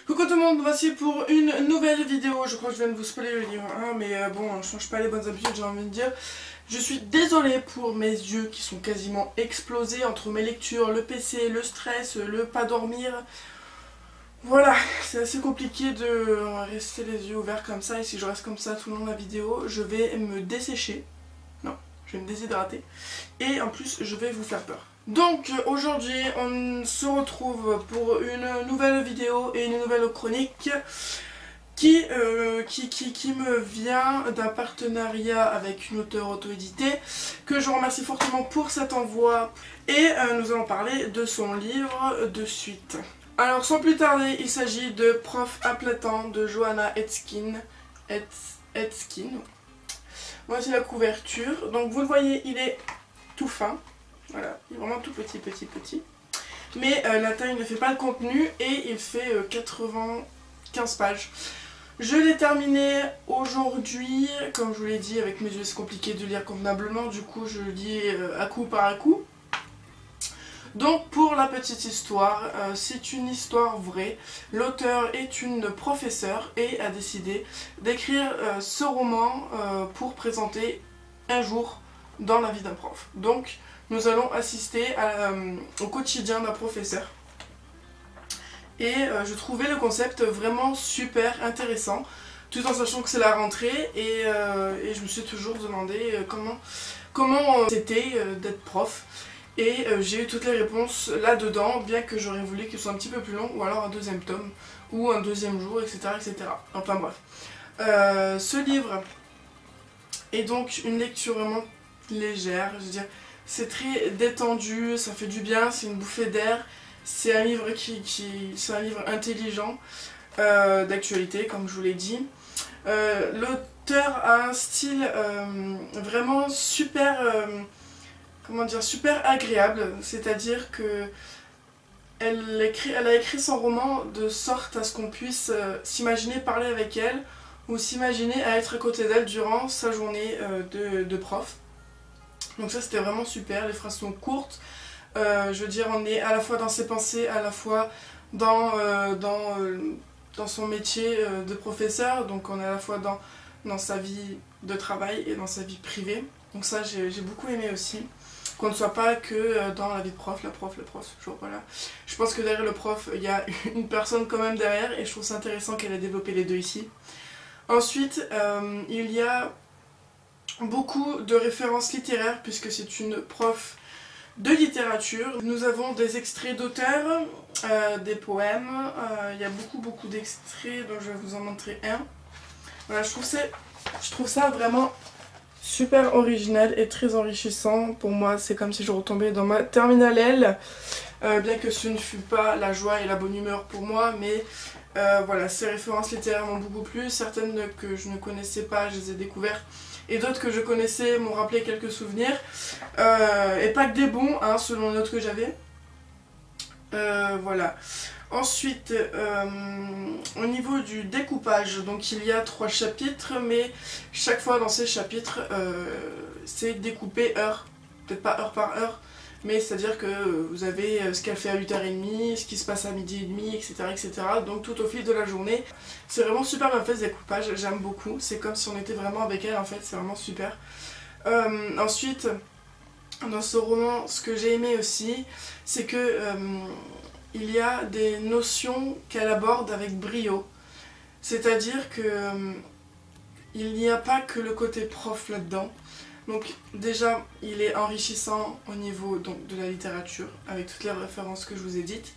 Coucou tout le monde, voici pour une nouvelle vidéo. Je crois que je viens de vous spoiler le livre, hein, mais bon, on ne change pas les bonnes habitudes, j'ai envie de dire. Je suis désolée pour mes yeux qui sont quasiment explosés entre mes lectures, le PC, le stress, le pas dormir. Voilà, c'est assez compliqué de rester les yeux ouverts comme ça, et si je reste comme ça tout le long de la vidéo, je vais me dessécher. Non, je vais me déshydrater. Et en plus, je vais vous faire peur. Donc aujourd'hui on se retrouve pour une nouvelle vidéo et une nouvelle chronique qui me vient d'un partenariat avec une auteure auto-éditée que je remercie fortement pour cet envoi, et nous allons parler de son livre de suite. Alors sans plus tarder, il s'agit de Prof à plein temps de Johanna Etkin. Voici la couverture, donc vous le voyez, il est tout fin. Voilà, il est vraiment tout petit. Mais la taille ne fait pas le contenu et il fait 95 pages. Je l'ai terminé aujourd'hui, comme je vous l'ai dit, avec mes yeux c'est compliqué de lire convenablement, du coup je lis à coup par coup. Donc pour la petite histoire, c'est une histoire vraie. L'auteur est une professeure et a décidé d'écrire ce roman pour présenter un jour dans la vie d'un prof. Donc nous allons assister au quotidien d'un professeur. Et je trouvais le concept vraiment super intéressant, tout en sachant que c'est la rentrée, et je me suis toujours demandé comment c'était d'être prof. Et j'ai eu toutes les réponses là-dedans, bien que j'aurais voulu qu'il soit un petit peu plus long, ou alors un deuxième tome, ou un deuxième jour, etc. Enfin bref. Ce livre est donc une lecture vraiment légère, je veux dire. C'est très détendu, ça fait du bien, c'est une bouffée d'air. C'est un livre c'est un livre intelligent, d'actualité, comme je vous l'ai dit. L'auteur a un style vraiment super, super agréable. C'est-à-dire que elle a écrit son roman de sorte à ce qu'on puisse s'imaginer parler avec elle, ou s'imaginer à être à côté d'elle durant sa journée de prof. Donc ça c'était vraiment super, les phrases sont courtes, je veux dire on est à la fois dans ses pensées, à la fois dans son métier de professeur, donc on est à la fois dans sa vie de travail et dans sa vie privée. Donc ça j'ai beaucoup aimé aussi, qu'on ne soit pas que dans la vie de prof, genre, voilà. Je pense que derrière le prof il y a une personne quand même derrière, et je trouve ça intéressant qu'elle ait développé les deux ici. Ensuite il y a beaucoup de références littéraires puisque c'est une prof de littérature. Nous avons des extraits d'auteurs, des poèmes, il y a beaucoup d'extraits dont je vais vous en montrer un. Voilà, je trouve ça vraiment super original et très enrichissant. Pour moi c'est comme si je retombais dans ma terminale L, bien que ce ne fut pas la joie et la bonne humeur pour moi, mais voilà, ces références littéraires m'ont beaucoup plu. Certaines que je ne connaissais pas, je les ai découvertes, et d'autres que je connaissais m'ont rappelé quelques souvenirs, et pas que des bons, hein, selon les notes que j'avais. Voilà. Ensuite, au niveau du découpage, donc il y a 3 chapitres, mais chaque fois dans ces chapitres, c'est découpé heure, peut-être pas heure par heure, mais c'est-à-dire que vous avez ce qu'elle fait à 8h30, ce qui se passe à 12h30, etc. Donc tout au fil de la journée. C'est vraiment super bien fait ce découpage, j'aime beaucoup. C'est comme si on était vraiment avec elle en fait, c'est vraiment super. Ensuite, dans ce roman, ce que j'ai aimé aussi, c'est que il y a des notions qu'elle aborde avec brio. C'est-à-dire que il n'y a pas que le côté prof là-dedans. Donc déjà, il est enrichissant au niveau donc, de la littérature, avec toutes les références que je vous ai dites.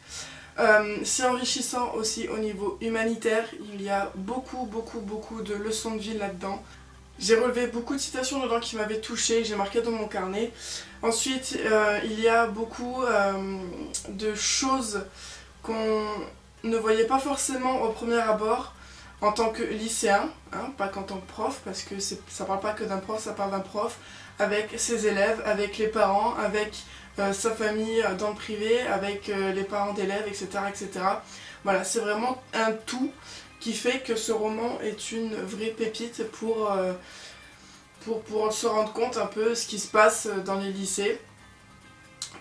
C'est enrichissant aussi au niveau humanitaire, il y a beaucoup de leçons de vie là-dedans. J'ai relevé beaucoup de citations dedans qui m'avaient touchée, j'ai marqué dans mon carnet. Ensuite, il y a beaucoup de choses qu'on ne voyait pas forcément au premier abord, en tant que lycéen, hein, pas qu'en tant que prof, parce que ça parle pas que d'un prof, ça parle d'un prof avec ses élèves, avec les parents, avec sa famille dans le privé, avec les parents d'élèves, etc. Voilà, c'est vraiment un tout qui fait que ce roman est une vraie pépite pour se rendre compte un peu ce qui se passe dans les lycées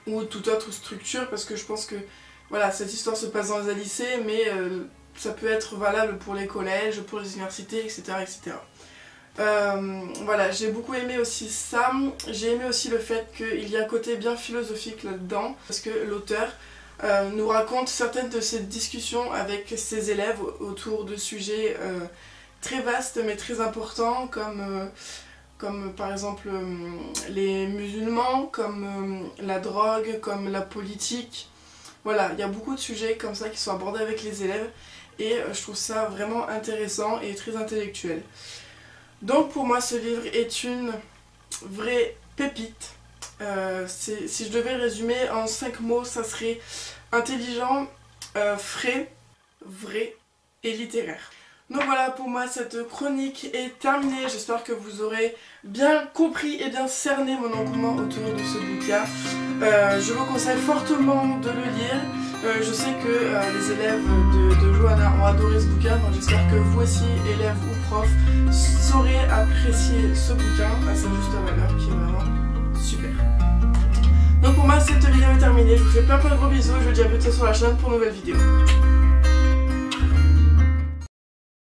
ou toute autre structure, parce que je pense que voilà, cette histoire se passe dans un lycée, mais ça peut être valable pour les collèges, pour les universités, etc. etc. Voilà, j'ai beaucoup aimé aussi ça. J'ai aimé aussi le fait qu'il y a un côté bien philosophique là-dedans, parce que l'auteur nous raconte certaines de ses discussions avec ses élèves autour de sujets très vastes mais très importants, comme par exemple les musulmans, comme la drogue, comme la politique. Voilà, il y a beaucoup de sujets comme ça qui sont abordés avec les élèves et je trouve ça vraiment intéressant et très intellectuel. Donc pour moi ce livre est une vraie pépite. Si je devais le résumer en 5 mots, ça serait intelligent, frais, vrai et littéraire. Donc voilà, pour moi cette chronique est terminée. J'espère que vous aurez bien compris et bien cerné mon engouement autour de ce bouquin. Je vous conseille fortement de le lire. Je sais que les élèves de Johanna ont adoré ce bouquin, donc j'espère que vous aussi, élèves ou profs, saurez apprécier ce bouquin à sa juste valeur qui est vraiment super. Donc pour moi cette vidéo est terminée, je vous fais plein de gros bisous, je vous dis à bientôt sur la chaîne pour une nouvelle vidéo.